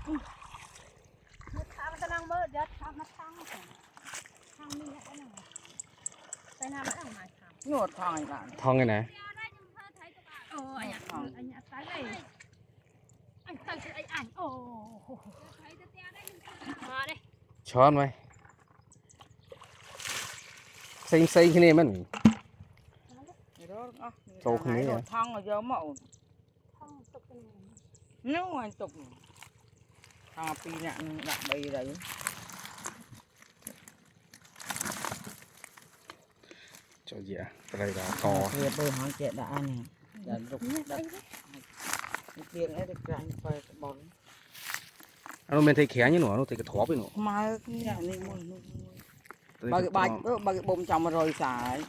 ทางกำลังเบิดเดี๋ยวทางมาทางนี้แหละนั่นไปน้ำตั้งมาทาง nhổ thằng này bạn ทองไงไหน โอ้ยอันนี้ตายเลยอันตายไอ้อันโอ้มาเลย ช้อนไว้ใส่ขี้นี่มัน cái đó đó Câu không nghĩ nhổ à? thằng ở giờ mậu ท้องตกเป็น nếu anh tục thằng pi nặng đặt bì đấy เจ้าเหยียอะไรดาคอ kia bơi hàng chè đã này đã lục đã tiền ấy được rảnh phải bón อันนู้นเป็นไทยแข็งยี่หนูอันนู้นไทยกระถอไปหนู mà cái nhà này bà cái bạch bà cái bông trong rồi xài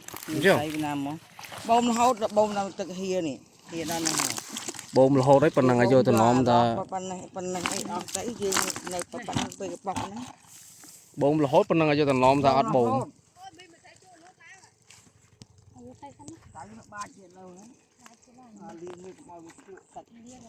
cái nam mà bông hốt bông nào từ hia này hia đó nè บ่มโลโหได้ปนนังอายุตัวน้อมตา ปันnày ai ở cái gì nàyปันไปcái bọc này บ่มโลโหปนนังอายุตัวน้อมตาอัดบ่ม เอาใส่กันนะ cái ba chuyện đâu á đi mua mà chịu sạch เรียก